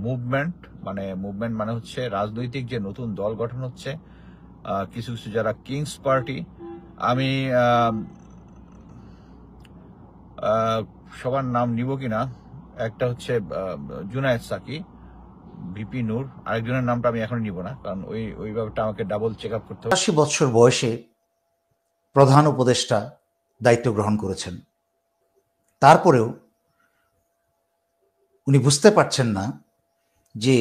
Movement মানে হচ্ছে রাজনৈতিক যে নতুন দল গঠন হচ্ছে, কিছু কিছু যারা কিংস পার্টি, আমি সবার নাম নিব কিনা, একটা হচ্ছে জুনায়েদ সাকি, ভিপি নূর, আরেকজনের নামটা আমি এখন নিব না, কারণ ওই ব্যাপারটা আমাকে ডাবল চেক আপ করতে হবে। ৮০ বছর বয়সে প্রধান উপদেষ্টা দায়িত্ব গ্রহণ করেছেন, তারপরেও উনি বুঝতে পারছেন না যে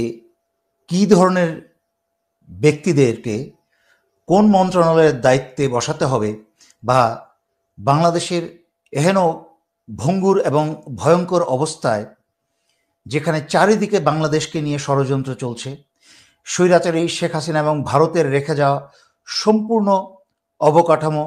কি ধরনের ব্যক্তিদেরকে কোন মন্ত্রণালয়ের দায়িত্বে বসাতে হবে, বা বাংলাদেশের এহেন ভঙ্গুর এবং ভয়ঙ্কর অবস্থায়, যেখানে চারিদিকে বাংলাদেশকে নিয়ে ষড়যন্ত্র চলছে, স্বৈরাচারী শেখ হাসিনা এবং ভারতের রেখে যাওয়া সম্পূর্ণ অবকাঠামো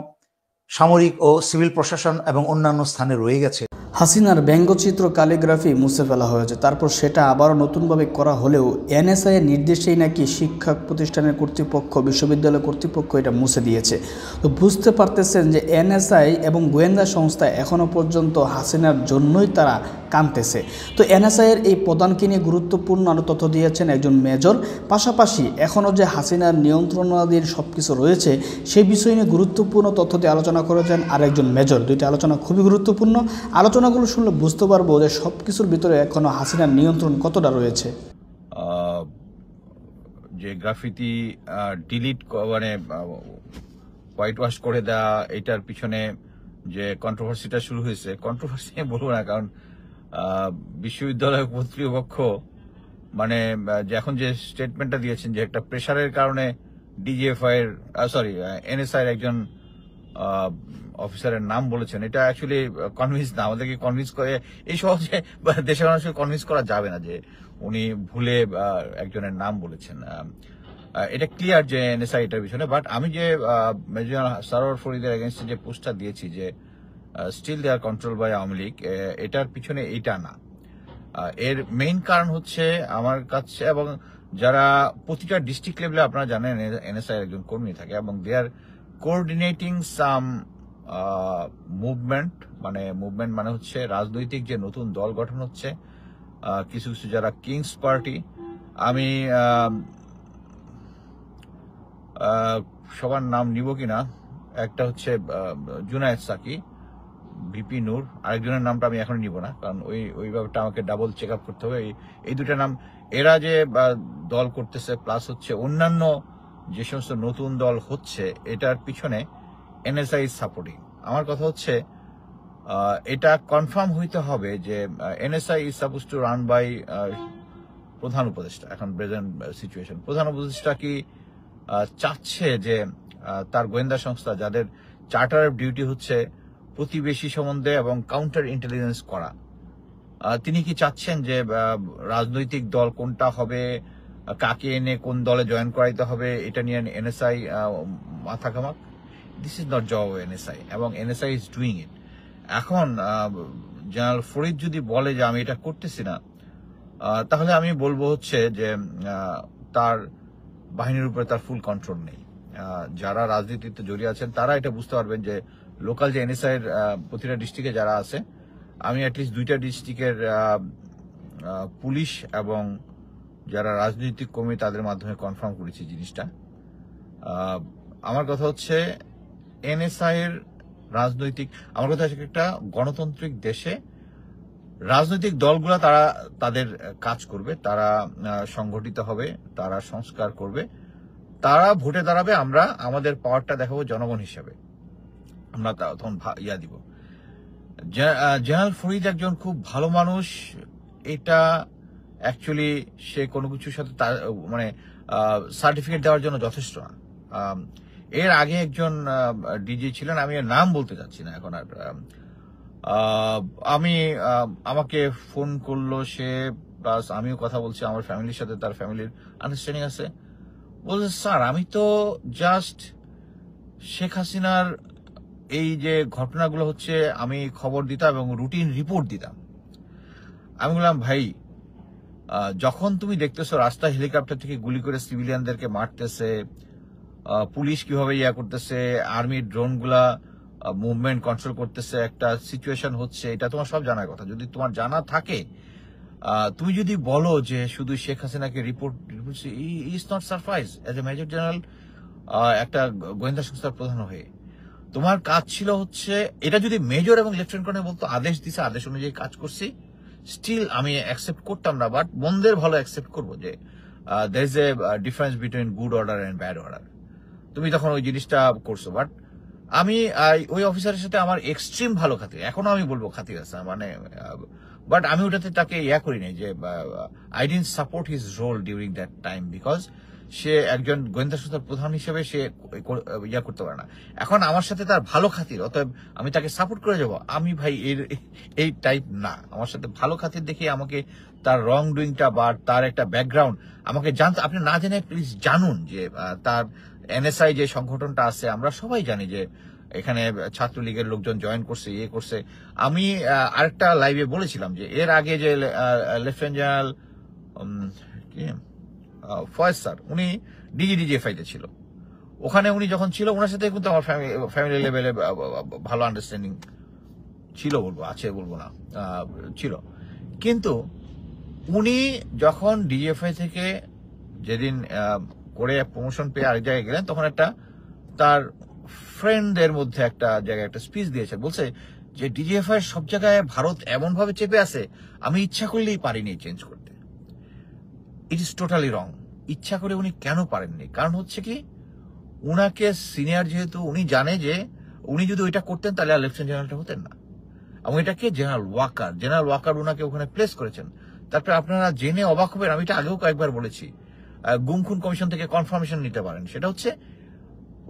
সামরিক ও সিভিল প্রশাসন এবং অন্যান্য স্থানে রয়ে গেছে। হাসিনার ব্যঙ্গচিত্র ক্যালিগ্রাফি মুছে ফেলা হয়েছে, তারপর সেটা আবারও নতুনভাবে করা হলেও এনএসআই এর নির্দেশেই নাকি শিক্ষা প্রতিষ্ঠানের কর্তৃপক্ষ, বিশ্ববিদ্যালয় কর্তৃপক্ষ এটা মুছে দিয়েছে। তো বুঝতে পারতেছেন যে এনএসআই এবং গোয়েন্দা সংস্থা এখনও পর্যন্ত হাসিনার জন্যই তারা কাঁদতেছে। তো এনএসআই এর এই প্রধানকে নিয়ে গুরুত্বপূর্ণ আরও তথ্য দিয়েছেন একজন মেজর, পাশাপাশি এখনও যে হাসিনার নিয়ন্ত্রণাধীন সব কিছু রয়েছে সেই বিষয় নিয়ে গুরুত্বপূর্ণ তথ্য দিয়ে আলোচনা করেছেন আরেকজন মেজর। দুইটি আলোচনা খুবই গুরুত্বপূর্ণ। আলোচনাগুলো শুনলে বুঝতে পারবো যে সব কিছুর ভিতরে এখনও হাসিনার নিয়ন্ত্রণ কতটা রয়েছে। যে গ্রাফিতি ডিলিট মানে হোয়াইট ওয়াশ করে দেওয়া, এটার পিছনে যে কন্ট্রোভার্সিটা শুরু হয়েছে, কন্ট্রোভার্সি বলবো না, কারণ বিশ্ববিদ্যালয় কর্তৃপক্ষ মানে এখন যে স্টেটমেন্টটা দিয়েছেন যে একটা প্রেশারের কারণে ডিজিএফআই এর এনএসআই এর একজন অফিসারের নাম বলেছেন, এটা অ্যাকচুয়ালি কনভিন্স না, আমাদেরকে কনভিন্স করে এই সহজে দেশের মানুষকে কনভিন্স করা যাবে না যে উনি ভুলে একজনের নাম বলেছেন। এটা ক্লিয়ার যে এনএসআই এটার পিছনে। বাট আমি যে মেজর সারোয়ার ফরিদের এগেইনস্টে যে পোস্টটা দিয়েছি যে still they are control by Awami League, এটার পিছনে এইটা না। এর মেইন কারণ হচ্ছে আমার কাছে, এবং যারা প্রতিটা ডিস্ট্রিক্ট লেভেলে আপনারা জানেন এনএসআই একজন কর্মী থাকে, এবং দে আর কোঅর্ডিনেটিং সাম মুভমেন্ট মানে হচ্ছে রাজনৈতিক যে নতুন দল গঠন হচ্ছে, কিছু কিছু যারা কিংস পার্টি, আমি সবার নাম নিব কিনা, একটা হচ্ছে জুনায়েদ সাকি, ভিপি নূর, আরেকজনের নামটা আমি এখন নিব না, কারণ ওই ব্যাপারটা আমাকে ডাবল চেক আপ করতে হবে। এই দুটা নাম এরা যে দল করতেছে, প্লাস হচ্ছে অন্যান্য যে সমস্ত নতুন দল হচ্ছে, এটার পিছনে এনএসআই সাপোর্টিং। আমার কথা হচ্ছে এটা কনফার্ম হইতে হবে যে NSI is suppose to run by প্রধান উপদেষ্টা। এখন প্রেজেন্ট সিচুয়েশন, প্রধান উপদেষ্টা কি চাচ্ছে যে তার গোয়েন্দা সংস্থা, যাদের চার্টার অফ ডিউটি হচ্ছে প্রতিবেশী সম্বন্ধে এবং কাউন্টার ইন্টেলিজেন্স করা, তিনি কি চাচ্ছেন যে রাজনৈতিক দল কোনটা হবে, কাকে এনে কোন দলে জয়েন করাইতে হবে, এটা নিয়ে এনএসআই মাথা ঘামাক? This is not job of NSI, এবং এনএসআই ইজ ডুইং ইট। এখন জেনারেল ফরিদ যদি বলে যে আমি এটা করতেছি না, তাহলে আমি বলবো হচ্ছে যে তার বাহিনীর উপরে তার ফুল কন্ট্রোল নেই। যারা রাজনীতিতে জড়িয়ে আছেন তারা এটা বুঝতে পারবেন যে লোকাল যে এনএসআই এর প্রতিটা ডিস্ট্রিক্টে যারা আছে, আমি অ্যাটলিস্ট 2টা ডিস্ট্রিক্টের পুলিশ এবং যারা রাজনৈতিক কর্মী তাদের মাধ্যমে কনফার্ম করেছি জিনিসটা। আমার কথা হচ্ছে এনএসআই এর রাজনৈতিক, আমার কথা হচ্ছে একটা গণতান্ত্রিক দেশে রাজনৈতিক দলগুলো তারা তাদের কাজ করবে, তারা সংগঠিত হবে, তারা সংস্কার করবে, তারা ভোটে দাঁড়াবে, আমরা আমাদের পাওয়ারটা দেখাবো জনগণ হিসেবে, আমরা তখন দিব। জেনারেল ফরিদ একজন খুব ভালো মানুষ, এটা অ্যাকচুয়ালি সে কোনো কিছুর সাথে মানে সার্টিফিকেট দেওয়ার জন্য যথেষ্ট না। এর আগে একজন ডিজি ছিলেন, আমি এর নাম বলতে চাচ্ছি না এখন আর, আমাকে ফোন করলো সে, প্লাস আমিও কথা বলছি, আমার ফ্যামিলির সাথে তার ফ্যামিলির আন্ডারস্ট্যান্ডিং আছে। বলছে স্যার আমি তো জাস্ট শেখ হাসিনার এই যে ঘটনাগুলো হচ্ছে আমি খবর দিতাম এবং রুটিন রিপোর্ট দিতাম। আমি বললাম ভাই, যখন তুমি দেখতেছো রাস্তা হেলিকপ্টার থেকে গুলি করে সিভিলিয়ানদেরকে মারতেছে, পুলিশ কিভাবে করতেছে, আর্মির ড্রোন গুলা মুভমেন্ট কন্ট্রোল করতেছে, একটা সিচুয়েশন হচ্ছে, এটা তোমার সব জানার কথা। যদি তোমার জানা থাকে তুমি যদি বলো যে শুধু শেখ হাসিনাকে report is not surprise as a major general, একটা গোয়েন্দা সংস্থার প্রধান হয়ে তোমার কাজ ছিল হচ্ছে, এটা যদি মেজর এবং লেফটেন্যান্ট কর্নেল বলতো আদেশ দিছে, আদেশ অনুযায়ী কাজ করছি, স্টিল আমি অ্যাকসেপ্ট করতাম না, বাট মন্দের ভালো অ্যাকসেপ্ট করবো যে there is a difference between good order and bad order. তুমি তখন ওই জিনিসটা করছো, বাট আমি ওই অফিসারের সাথে আমার এক্সট্রিম ভালো খাতির, এখনো আমি বলবো খাতির আছে মানে, বাট আমি ওটাতে তাকে করি নাই যে I didn't support his role during that time, because সে একজন গোয়েন্দা সংস্থার প্রধান হিসেবে সে করতে পারে না। এখন আমার সাথে তার ভালো খাতির, অতএব আমি তাকে সাপোর্ট করে যাব, আমি ভাই এই টাইপ না। আমার সাথে ভালো খাতির দেখে আমাকে তার রং ডুইংটা বা তার একটা ব্যাকগ্রাউন্ড আমাকে জানতে, আপনি না জেনে প্লিজ জানুন যে তার এনএসআই যে সংগঠনটা আছে, আমরা সবাই জানি যে এখানে ছাত্রলীগের লোকজন জয়েন করছে, করছে। আমি আরেকটা লাইভে বলেছিলাম যে এর আগে যে লেফটেন্যান্ট জেনারেল ফয়েজ স্যার, উনি ডিজিএফআইতে ছিল, ওখানে উনি যখন ছিল ওনার সাথে কিন্তু আমার ফ্যামিলি লেভেলে ভালো আন্ডারস্ট্যান্ডিং ছিল, বলবো আছে বলবো না, ছিল। কিন্তু উনি যখন ডিজিএফআই থেকে যেদিন করে প্রমোশন পেয়ে আরেক জায়গায় গেলেন, তখন একটা তার ফ্রেন্ডদের মধ্যে একটা জায়গায় একটা স্পিচ দিয়েছে, বলছে যে ডিজিএফআই সব জায়গায় ভারত এমন ভাবে চেপে আছে, আমি ইচ্ছা করলেই পারিনি চেঞ্জ করতে। ইট ইজ টোটালি রং। ইচ্ছা করে উনি কেন পারেননি? কারণ হচ্ছে কি, উনাকে সিনিয়র যেহেতু, উনি জানে যে উনি যদি ওইটা করতেন তাহলে আর লেফটেন্যান্ট জেনারেলটা হতেন না, এবং এটাকে জেনারেল ওয়াকার উনাকে ওখানে প্লেস করেছেন। তারপরে আপনারা জেনে অবাক হবেন, আমি এটা আগেও কয়েকবার বলেছি, গুম খুন কমিশন থেকে কনফার্মেশন নিতে পারেন, সেটা হচ্ছে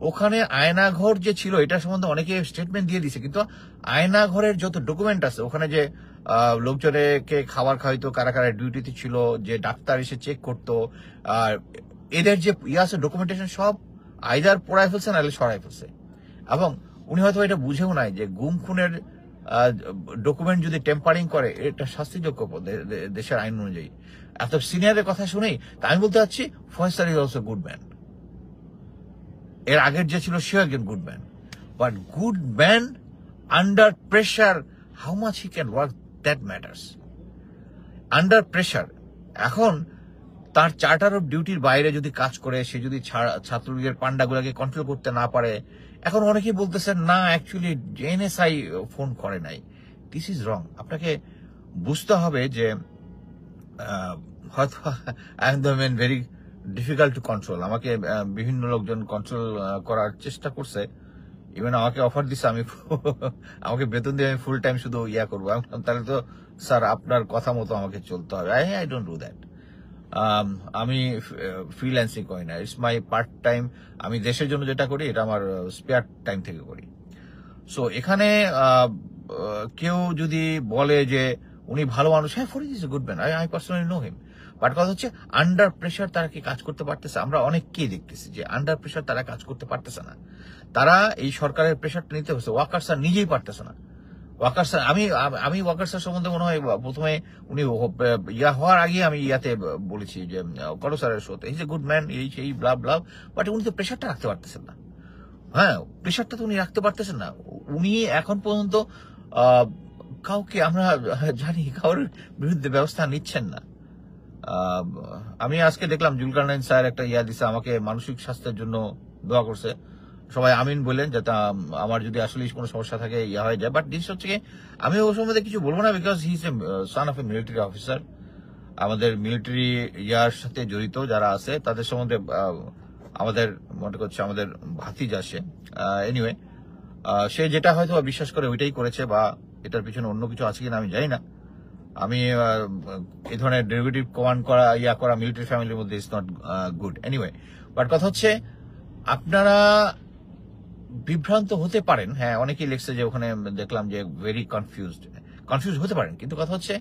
ওখানে আয়নাঘর যে ছিল এটা সম্বন্ধে অনেকে স্টেটমেন্ট দিয়ে দিছে, কিন্তু আয়নাঘরের যত ডকুমেন্ট আছে, ওখানে যে লোকজনকে খাবার খাওয়াইতো, কারা কারা ডিউটিতে ছিল, যে ডাক্তার এসে চেক করতো, আর এদের যে আছে ডকুমেন্টেশন, সব আইদার পোড়ায় ফেলছে নাহলে সরাই ফেলছে। এবং উনি হয়তো এটা বুঝেও নাই যে গুম খুনের ডকুমেন্ট যদি টেম্পারিং করে এটা শাস্তিযোগ্য দেশের আইন অনুযায়ী। এত সিনিয়রের কথা শুনেই তা আমি বলতে চাচ্ছি, Faiz sir is also good man. এর আগের যে ছিল সেও একজন good man, but good man under pressure, how much he can work, that matters. Under pressure, এখন তার চার্টার অফ ডিউটির বাইরে যদি কাজ করে, সে যদি ছাত্রলীগের পান্ডাগুলাকে কন্ট্রোল করতে না পারে, এখন অনেকেই বলতেছেন না অ্যাকচুয়ালি এনএসআই ফোন করে নাই। This is wrong. আপনাকে বুঝতে হবে যে হয়তো I am the man very difficult to control. আমাকে বিভিন্ন লোকজন কন্ট্রোল করার চেষ্টা করছে, ইভেন আমাকে অফার দিচ্ছে আমাকে বেতন দিয়ে আমি ফুল টাইম শুধু করবো। তাহলে তো স্যার আপনার কথা মতো আমাকে চলতে হবে। I don't do that. আমি ফ্রিল্যান্সিং করি না, ইটস মাই পার্ট টাইম। আমি দেশের জন্য যেটা করি এটা আমার স্পেয়ার টাইম থেকে করি। সো এখানে কেউ যদি বলে যে উনি ভালো মানুষ, হ্যাঁ, for is a good man, I personally know him, but কথা হচ্ছে আন্ডার প্রেশার তারা কি কাজ করতে পারতেছে? আমরা অনেককেই দেখতেছি যে আন্ডার প্রেশার তারা কাজ করতে পারতেছে না। তারা এই সরকারের প্রেশারটা নিতে হচ্ছে, ওয়াকার স্যার নিজেই পারতেছে না। ওয়াকার স্যার, আমি ওয়াকার স্যার সম্বন্ধে মনে হয় প্রথমে উনি হওয়ার আগে আমি বলেছি যে করো স্যারের শোতে, এই যে গুড ম্যান, এই সেই ব্লা ব্লা, বাট উনি তো প্রেশারটা রাখতে পারতেছেন না। হ্যাঁ, প্রেশারটা তো উনি রাখতে পারতেছেন না। উনি এখন পর্যন্ত কাউকে, আমরা জানি, কারোর বিরুদ্ধে ব্যবস্থা নিচ্ছেন না। আমি আজকে দেখলাম জুলকারনাইন স্যার একটা দিছে, আমাকে মানসিক স্বাস্থ্যের জন্য দোয়া করছে, সবাই আমিন বললেন, যাতে আমার যদি আসলে কোনো সমস্যা থাকে হয়ে যায়। বাট জিনিস হচ্ছে কি, আমি ওর সম্বন্ধে কিছু বলবো না, because he is a son of A military officer. আমাদের মিলিটারি সাথে জড়িত যারা আছে তাদের সম্বন্ধে আমাদের মনে করছে আমাদের ভাতিজা আসে। এনিওয়ে, সে যেটা হয়তো বিশ্বাস করে ওইটাই করেছে, বা এটার পিছনে অন্য কিছু আছে কিনা আমি জানি না। আমি এই ধরনের ডেরিভেটিভ কমান্ড করা মিলিটারি ফ্যামিলির মধ্যে is not good. Anyway, but কথা হচ্ছে আপনারা বিভ্রান্ত হতে পারেন। হ্যাঁ, অনেকেই লিখছে যে ওখানে দেখলাম যে ভেরি কনফিউজ হতে পারেন, কিন্তু কথা হচ্ছে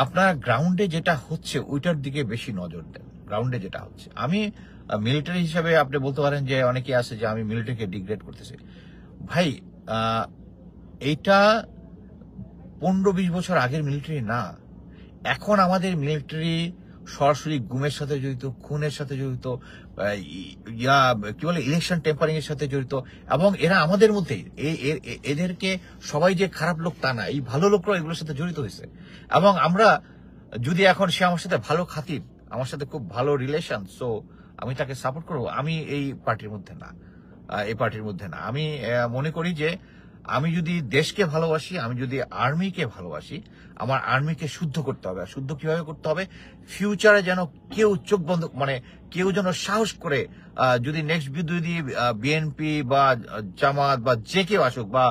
আপনার গ্রাউন্ডে যেটা হচ্ছে ওইটার দিকে বেশি নজর দেন। গ্রাউন্ডে যেটা হচ্ছে, আমি মিলিটারি হিসাবে আপনি বলতে পারেন যে অনেকে আছে যে আমি মিলিটারিকে ডিগ্রেড করতেছি। ভাই, এইটা 15-20 বছর আগের মিলিটারি না। এখন আমাদের মিলিটারি সরাসরি গুমের সাথে জড়িত, খুনের সাথে জড়িত, কি বলে ইলেকশন টেম্পারিং এর সাথে জড়িত, এবং এরা আমাদের মধ্যেই, এদেরকে সবাই যে খারাপ লোক তা না, এই ভালো লোকরা এগুলোর সাথে জড়িত হয়েছে। এবং আমরা যদি এখন সে আমার সাথে ভালো খাতির, আমার সাথে খুব ভালো রিলেশন, সো আমি তাকে সাপোর্ট করবো। আমি এই পার্টির মধ্যে না, এই পার্টির মধ্যে না। আমি মনে করি যে আমি যদি দেশকে ভালোবাসি, আমি যদি আর্মিকে ভালোবাসি, আমার আর্মিকে শুদ্ধ করতে হবে। আর শুদ্ধ কিভাবে করতে হবে? ফিউচারে যেন কেউ চোখ বন্ধ, মানে কেউ যেন সাহস করে যদি নেক্সট যদি বিএনপি বা জামাত বা যে কেউ আসুক বা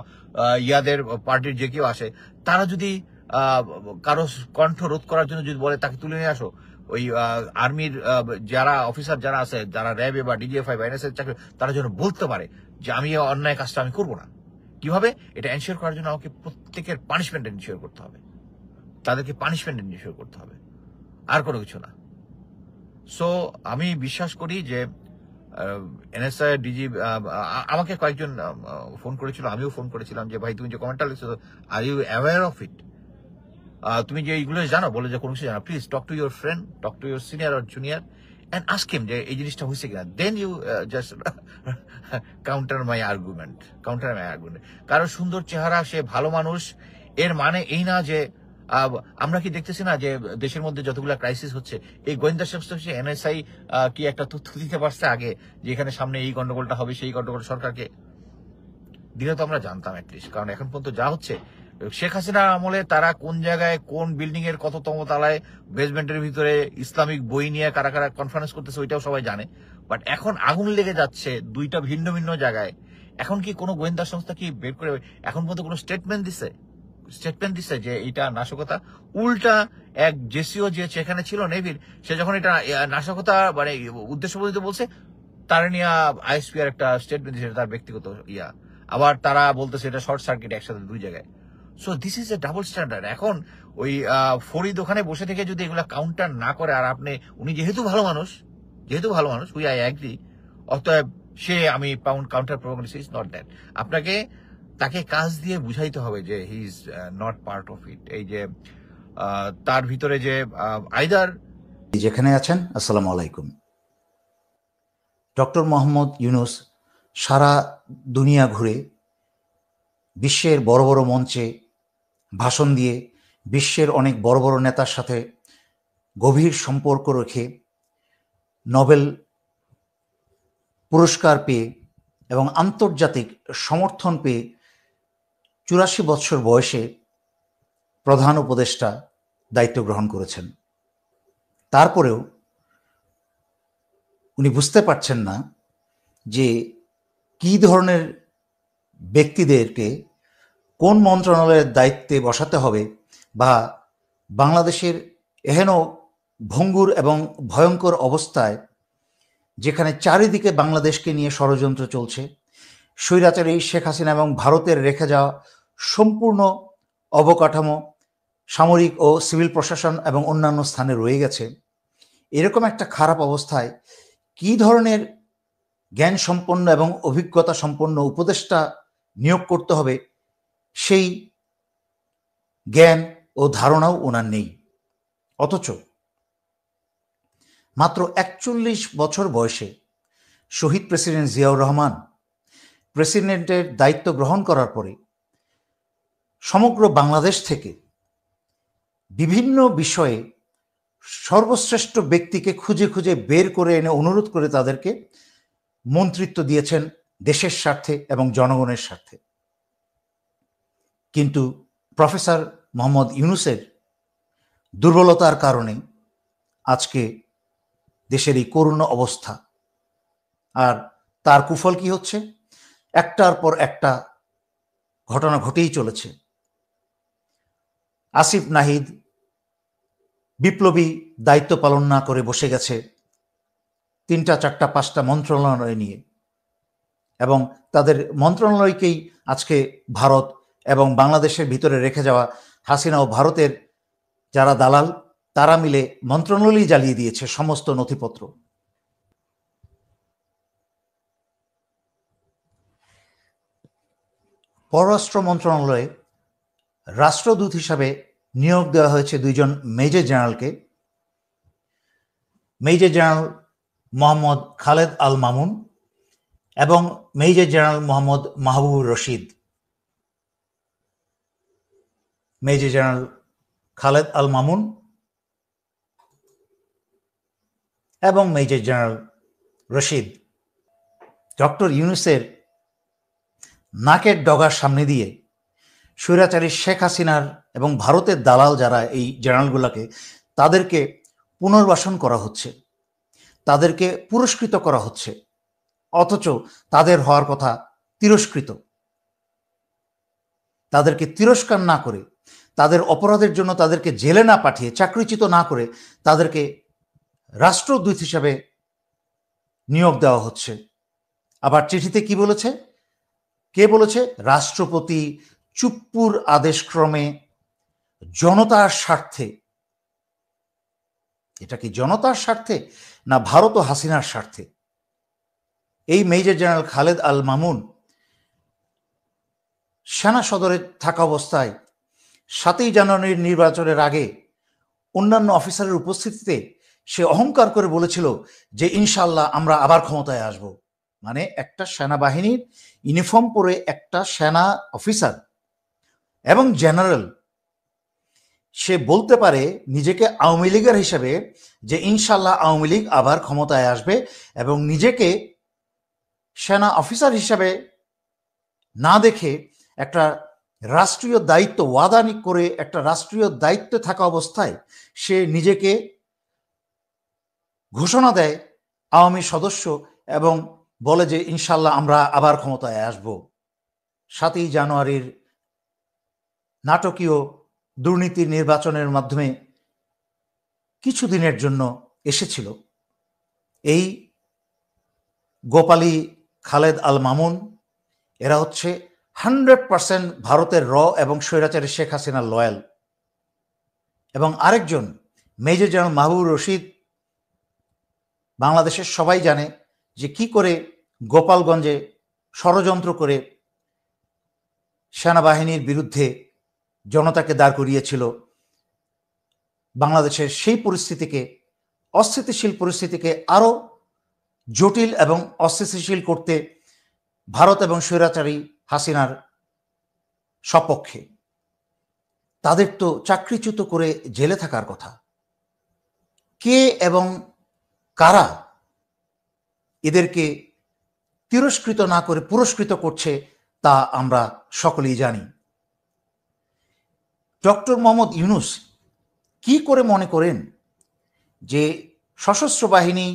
ইয়াদের পার্টির যে কেউ আসে, তারা যদি কারো কণ্ঠ রোধ করার জন্য যদি বলে তাকে তুলে নিয়ে আসো, ওই আর্মির যারা অফিসার যারা আছে, যারা র্যাবে বা ডিজিএফআই বা এনএসএস চাকরি, তারা যেন বলতে পারে যে আমি এই অন্যায় কাজটা আমি করবো না। কিভাবে এটা এনশিওর করার জন্য আমাকে প্রত্যেকের পানিশমেন্ট এনশিওর করতে হবে, তাদেরকে পানিশমেন্ট এনশিওর করতে হবে, আর কোনো কিছু না। সো আমি বিশ্বাস করি যে এনএসআই ডিজি আমাকে কয়েকজন ফোন করেছিল, আমিও ফোন করেছিলাম যে ভাই তুমি যে কমেন্টটা লিখছো, are you aware of it? তুমি যে এইগুলো জানো, বলে যে কোনো কিছু জানো, please talk to your friend, talk to your senior or junior and ask him যে এই জিনিসটা হয়েছে কিনা, দেন you just counter my argument. কারণ সুন্দর চেহারা, সে ভালো মানুষ, এর মানে এই না যে আমরা কি দেখতেছি না যে দেশের মধ্যে যতগুলো ক্রাইসিস হচ্ছে, এই গোয়েন্দা সংস্থা হচ্ছে এনএসআই কি একটা তথ্য দিতে পারছে আগে যে এখানে সামনে এই গন্ডগোলটা হবে, সেই গন্ডগোল সরকারকে দিলে তো আমরা জানতাম অ্যাটলিস্ট। কারণ এখন পর্যন্ত যা হচ্ছে, শেখ হাসিনার আমলে তারা কোন জায়গায় কোন বিল্ডিং এর কততম তালায় বেসমেন্টের ভিতরে ইসলামিক বই নিয়ে কারা কারা কনফারেন্স করতেছে ওইটাও সবাই জানে। বাট এখন আগুন লেগে যাচ্ছে দুইটা ভিন্ন ভিন্ন জায়গায়। এখন কি কোনো গোয়েন্দা সংস্থা কি বের করে এখন পর্যন্ত কোনো স্টেটমেন্ট দিছে যে এটা নাশকতা? উল্টা এক জেসিও যে সেখানে ছিল নেভির, সে যখন এটা নাশকতা মানে উদ্দেশ্য প্রণোদিত বলছে, তার নিয়ে আইএসপিআর একটা স্টেটমেন্ট দিচ্ছে, তার ব্যক্তিগত ইয়া। আবার তারা বলতেছে এটা শর্ট সার্কিট একসাথে দুই জায়গায়। So this is a double standard. এখন ওই ফরিদ ওখানে বসে থেকে যদি এগুলা কাউন্টার না করে, আর আপনি উনি যেহেতু ভালো মানুষ উই আই অ্যাগ্রি, অতএব সে আমি counter programme is not that. আপনাকে তাকে কাজ দিয়ে বুঝাইতে হবে যে he is not part of it. এই যে তার ভিতরে যে আইদার যেখানে আছেন, আসসালামু আলাইকুম। ডক্টর মোহাম্মদ ইউনূস সারা দুনিয়া ঘুরে বিশ্বের বড় বড় মঞ্চে ভাষণ দিয়ে বিশ্বের অনেক বড় বড় নেতার সাথে গভীর সম্পর্ক রেখে নোবেল পুরস্কার পেয়ে এবং আন্তর্জাতিক সমর্থন পেয়ে 84 বছর বয়সে প্রধান উপদেষ্টা দায়িত্ব গ্রহণ করেছেন। তারপরেও উনি বুঝতে পারছেন না যে কী ধরনের ব্যক্তিদেরকে কোন মন্ত্রণালয়ের দায়িত্বে বসাতে হবে, বা বাংলাদেশের এহেন ভঙ্গুর এবং ভয়ঙ্কর অবস্থায়, যেখানে চারিদিকে বাংলাদেশকে নিয়ে ষড়যন্ত্র চলছে, স্বৈরাচারী শেখ হাসিনা এবং ভারতের রেখে যাওয়া সম্পূর্ণ অবকাঠামো সামরিক ও সিভিল প্রশাসন এবং অন্যান্য স্থানে রয়ে গেছে, এরকম একটা খারাপ অবস্থায় কী ধরনের জ্ঞান সম্পন্ন এবং অভিজ্ঞতা সম্পন্ন উপদেষ্টা নিয়োগ করতে হবে, সেই জ্ঞান ও ধারণাও ওনার নেই। অথচ মাত্র 41 বছর বয়সে শহীদ প্রেসিডেন্ট জিয়াউর রহমান প্রেসিডেন্টের দায়িত্ব গ্রহণ করার পরে সমগ্র বাংলাদেশ থেকে বিভিন্ন বিষয়ে সর্বশ্রেষ্ঠ ব্যক্তিকে খুঁজে খুঁজে বের করে এনে অনুরোধ করে তাদেরকে মন্ত্রিত্ব দিয়েছেন দেশের স্বার্থে এবং জনগণের স্বার্থে। কিন্তু প্রফেসর মোহাম্মদ ইউনূসের দুর্বলতার কারণে আজকে দেশের এই করুণ অবস্থা। আর তার কুফল কি হচ্ছে? একটার পর একটা ঘটনা ঘটেই চলেছে। আসিফ নাহিদ বিপ্লবী দায়িত্ব পালন না করে বসে গেছে 3টা 4টা 5টা মন্ত্রণালয় নিয়ে, এবং তাদের মন্ত্রণালয়কেই আজকে ভারত এবং বাংলাদেশের ভিতরে রেখে যাওয়া হাসিনা ও ভারতের যারা দালাল, তারা মিলে মন্ত্রণালয় জ্বালিয়ে দিয়েছে সমস্ত নথিপত্র। পররাষ্ট্র মন্ত্রণালয়ে রাষ্ট্রদূত হিসাবে নিয়োগ দেওয়া হয়েছে 2 জন মেজর জেনারেলকে, মেজর জেনারেল মোহাম্মদ খালেদ আল মামুন এবং major general Mohammad Mahbubur Rashid. Major general Khaled Al Mamun এবং মেজর জেনারেল রশিদ ডক্টর ইউনূসের নাকের ডগার সামনে দিয়ে স্বৈরাচারী শেখ হাসিনার এবং ভারতের দালাল যারা এই জেনারেলগুলোকে, তাদেরকে পুনর্বাসন করা হচ্ছে, তাদেরকে পুরস্কৃত করা হচ্ছে, অথচ তাদের হওয়ার কথা তিরস্কৃত। তাদেরকে তিরস্কার না করে, তাদের অপরাধের জন্য তাদেরকে জেলে না পাঠিয়ে, চাকরিচ্যুত না করে তাদেরকে রাষ্ট্রদূত হিসাবে নিয়োগ দেওয়া হচ্ছে। আবার চিঠিতে কি বলেছে? কে বলেছে? রাষ্ট্রপতি চুপ্পুর আদেশক্রমে জনতার স্বার্থে। এটা কি জনতার স্বার্থে না ভারত ও হাসিনার স্বার্থে? এই মেজর জেনারেল খালেদ আল মামুন সেনা সদরে থাকা অবস্থায় 7ই জানুয়ারির নির্বাচনের আগে অন্যান্য অফিসারের উপস্থিতিতে সে অহংকার করে বলেছিল যে ইনশাল্লাহ আমরা আবার ক্ষমতায় আসব। মানে একটা সেনাবাহিনীর ইউনিফর্ম পরে একটা সেনা অফিসার এবং জেনারেল সে বলতে পারে নিজেকে আওয়ামী লীগের হিসেবে যে ইনশাল্লাহ আওয়ামী লীগ আবার ক্ষমতায় আসবে, এবং নিজেকে সেনা অফিসার হিসেবে না দেখে একটা রাষ্ট্রীয় দায়িত্ব ওয়াদানি করে একটা রাষ্ট্রীয় দায়িত্বে থাকা অবস্থায় সে নিজেকে ঘোষণা দেয় আওয়ামী সদস্য এবং বলে যে ইনশাল্লাহ আমরা আবার ক্ষমতায় আসব। 7ই জানুয়ারির নাটকীয় দুর্নীতি নির্বাচনের মাধ্যমে কিছুদিনের জন্য এসেছিল। এই গোপালী, খালেদ আল মামুন এরা হচ্ছে 100% ভারতের এবং স্বৈরাচারী শেখ হাসিনার লয়াল। এবং আরেকজন মেজর জেনারেল মাহবুবুর রশিদ, বাংলাদেশের সবাই জানে যে কি করে গোপালগঞ্জে ষড়যন্ত্র করে সেনাবাহিনীর বিরুদ্ধে জনতাকে দাঁড় করিয়েছিল। বাংলাদেশের সেই পরিস্থিতিকে, অস্থিতিশীল পরিস্থিতিকে আরো জটিল এবং অস্থিতিশীল করতে ভারত এবং স্বৈরাচারী হাসিনার সপক্ষে। তাদের তো চাকরিচ্যুত করে জেলে থাকার কথা। কে এবং কারা এদেরকে তিরস্কৃত না করে পুরস্কৃত করছে তা আমরা সকলেই জানি। ডক্টর মোহাম্মদ ইউনূস কি করে মনে করেন যে সশস্ত্র বাহিনী,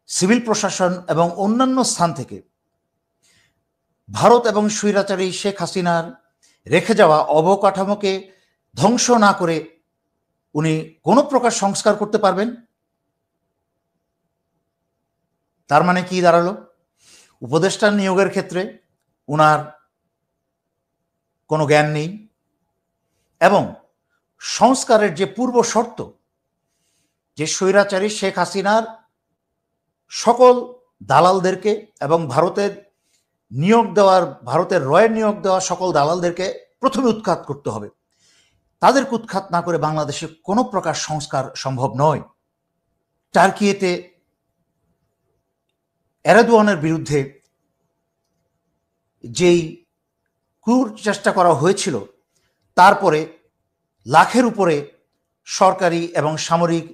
সিভিল প্রশাসন এবং অন্যান্য স্থান থেকে ভারত এবং স্বৈরাচারী শেখ হাসিনার রেখে যাওয়া অবকাঠামোকে ধ্বংস না করে উনি কোনো প্রকার সংস্কার করতে পারবেন? তার মানে কি দাঁড়ালো? উপদেষ্টা নিয়োগের ক্ষেত্রে উনার কোনো জ্ঞান নেই, এবং সংস্কারের যে পূর্ব শর্ত যে স্বৈরাচারী শেখ হাসিনার সকল দালালদেরকে এবং ভারতের রয়ের নিয়োগ দেওয়া সকল দালালদেরকে প্রথমে উৎখাত করতে হবে, তাদেরকে উৎখাত না করে বাংলাদেশে কোনো প্রকার সংস্কার সম্ভব নয়। টার্কিয়েতে এরদোয়ানের বিরুদ্ধে যেই ক্রূর চেষ্টা করা হয়েছিল, তারপরে লাখের উপরে সরকারি এবং সামরিক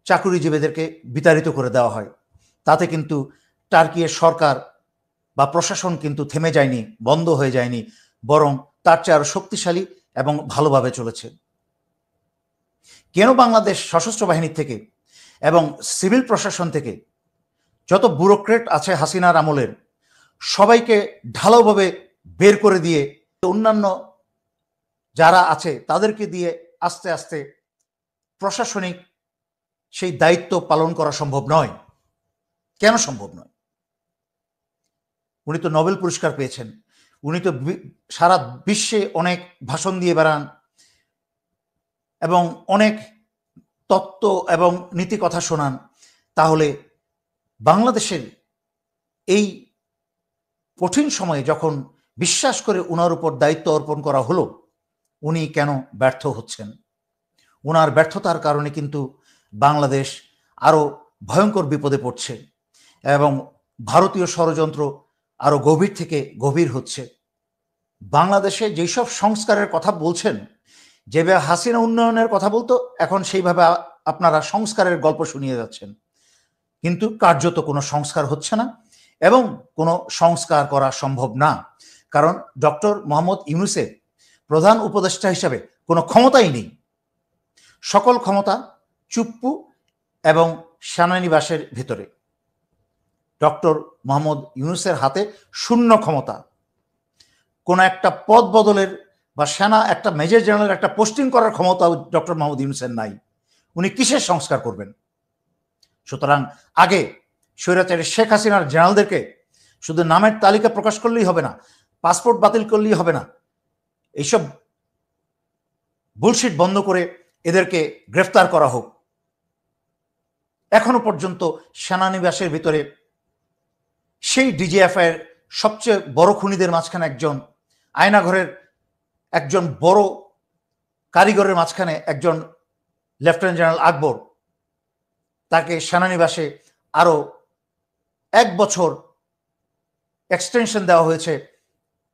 চাকুরিজীবীদেরকে বিতাড়িত করে দেওয়া হয়। তাতে কিন্তু টার্কির সরকার বা প্রশাসন কিন্তু থেমে যায়নি, বন্ধ হয়ে যায়নি, বরং তার চেয়ে আরো শক্তিশালী এবং ভালোভাবে চলেছে। কেন বাংলাদেশ সশস্ত্র বাহিনী থেকে এবং সিভিল প্রশাসন থেকে যত ব্যুরোক্রেট আছে হাসিনার আমলের, সবাইকে ঢালাওভাবে বের করে দিয়ে অন্যান্য যারা আছে তাদেরকে দিয়ে আস্তে আস্তে প্রশাসনিক সেই দায়িত্ব পালন করা সম্ভব নয়? কেন সম্ভব নয়? উনি তো নোবেল পুরস্কার পেয়েছেন, উনি তো সারা বিশ্বে অনেক ভাষণ দিয়ে বেড়ান এবং অনেক তত্ত্ব এবং নীতি কথা শোনান। তাহলে বাংলাদেশের এই কঠিন সময়ে যখন বিশ্বাস করে উনার উপর দায়িত্ব অর্পণ করা হলো, উনি কেন ব্যর্থ হচ্ছেন? উনার ব্যর্থতার কারণে কিন্তু বাংলাদেশ আরো ভয়ঙ্কর বিপদে পড়ছে এবং ভারতীয় ষড়যন্ত্র আরো গভীর থেকে গভীর হচ্ছে। বাংলাদেশে যেসব সংস্কারের কথা বলছেন, যেভাবে হাসিনা উন্নয়নের কথা বলতো, এখন সেইভাবে আপনারা সংস্কারের গল্প শুনিয়ে যাচ্ছেন। কিন্তু কার্যত কোনো সংস্কার হচ্ছে না এবং কোনো সংস্কার করা সম্ভব না, কারণ ডক্টর মোহাম্মদ ইউনূসের প্রধান উপদেষ্টা হিসাবে কোনো ক্ষমতাই নেই। সকল ক্ষমতা চুপ্পু এবং সেনানিবাসের ভিতরে। ডক্টর মোহাম্মদ ইউনূসের হাতে শূন্য ক্ষমতা। কোনো একটা পদ বদলের বা সেনা একটা মেজর জেনারেল একটা পোস্টিং করার ক্ষমতাও ডক্টর মোহাম্মদ ইউনূসের নাই। উনি কিসের সংস্কার করবেন? সুতরাং আগে স্বৈরাচারী শেখ হাসিনার জেনারেলদেরকে শুধু নামের তালিকা প্রকাশ করলেই হবে না, পাসপোর্ট বাতিল করলেই হবে না, এইসব বুলশিট বন্ধ করে এদেরকে গ্রেফতার করা হোক। এখনো পর্যন্ত সেনানিবাসের ভিতরে সেই ডিজিএফআই এর সবচেয়ে বড় খুনিদের মাঝখানে একজন, আয়নাঘরের একজন বড় কারিগরের মাঝখানে একজন লেফটেন্যান্ট জেনারেল আকবর, তাকে সেনানিবাসে আরো 1 বছর এক্সটেনশন দেওয়া হয়েছে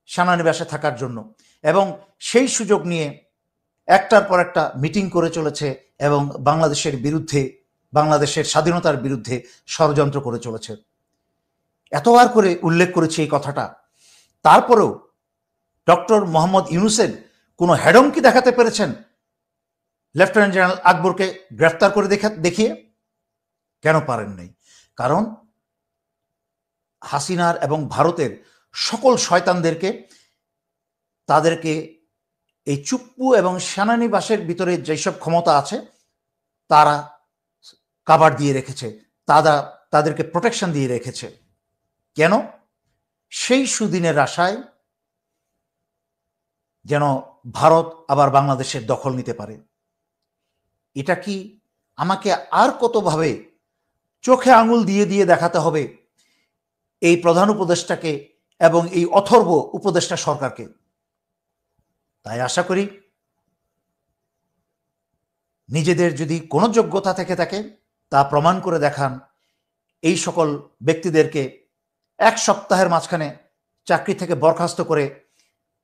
সেনানিবাসে থাকার জন্য, এবং সেই সুযোগ নিয়ে একটার পর একটা মিটিং করে চলেছে এবং বাংলাদেশের বিরুদ্ধে, বাংলাদেশের স্বাধীনতার বিরুদ্ধে ষড়যন্ত্র করে চলেছে। এতবার করে উল্লেখ করেছি এই কথাটা, তারপরেও ডক্টর মোহাম্মদ ইউনূসের কোনো হেডমকি দেখাতে পেরেছেন লেফটেন্যান্ট জেনারেল আকবরকে গ্রেফতার করে দেখিয়ে? কেন পারেন নাই? কারণ হাসিনার এবং ভারতের সকল শয়তানদেরকে, তাদেরকে এই চুপ্পু এবং সেনানিবাসের ভিতরে যেসব ক্ষমতা আছে তারা কাভার দিয়ে রেখেছে, তাদেরকে প্রোটেকশন দিয়ে রেখেছে। কেন? সেই সুদিনের আশায় যেন ভারত আবার বাংলাদেশের দখল নিতে পারে। এটা কি আমাকে আর কতভাবে চোখে আঙুল দিয়ে দিয়ে দেখাতে হবে এই প্রধান উপদেষ্টাকে এবং এই অথর্ব উপদেষ্টা সরকারকে? তাই আশা করি নিজেদের যদি কোনো যোগ্যতা থেকে থাকে তা প্রমাণ করে দেখান। এই সকল ব্যক্তিদেরকে 1 সপ্তাহের মাঝখানে চাকরি থেকে বরখাস্ত করে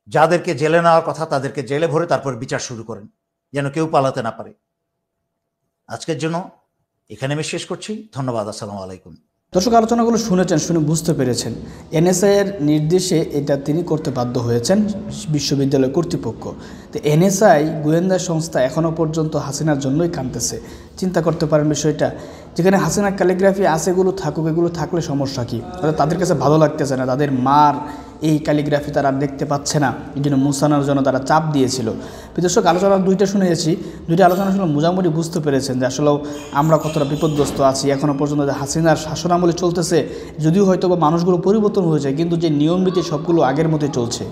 যাদেরকে জেলে নেওয়ার কথা তাদেরকে জেলে ভরে তারপর বিচার শুরু করেন, যেন কেউ পালাতে না পারে। আজকের জন্য এখানে আমি শেষ করছি। ধন্যবাদ। আসসালামু আলাইকুম। দর্শক, আলোচনাগুলো শুনেছেন, শুনে বুঝতে পেরেছেন এনএসআই এর নির্দেশে এটা তিনি করতে বাধ্য হয়েছেন বিশ্ববিদ্যালয় কর্তৃপক্ষ। তো এনএসআই গোয়েন্দা সংস্থা এখনও পর্যন্ত হাসিনার জন্যই কাঁদতেছে। চিন্তা করতে পারেন বিষয়টা, যেখানে হাসিনার ক্যালিগ্রাফি আছে, এগুলো থাকুক, এগুলো থাকলে সমস্যা কী? তাদের কাছে ভালো লাগতেছে না, তাদের মার এই ক্যালিগ্রাফি তারা দেখতে পাচ্ছে না, এই জন্য মুছানোর জন্য তারা চাপ দিয়েছিল। দর্শক, আলোচনা 2টা শুনেছি, 2টা আলোচনা শুনে মোটামুটি বুঝতে পেরেছেন যে আসলেও আমরা কতটা বিপদগ্রস্ত আছি। এখনও পর্যন্ত যে হাসিনার শাসনামলে চলতেছে, যদিও হয়তো বা মানুষগুলো পরিবর্তন হয়েছে, কিন্তু যে নিয়ম নীতি সবগুলো আগের মতোই চলছে।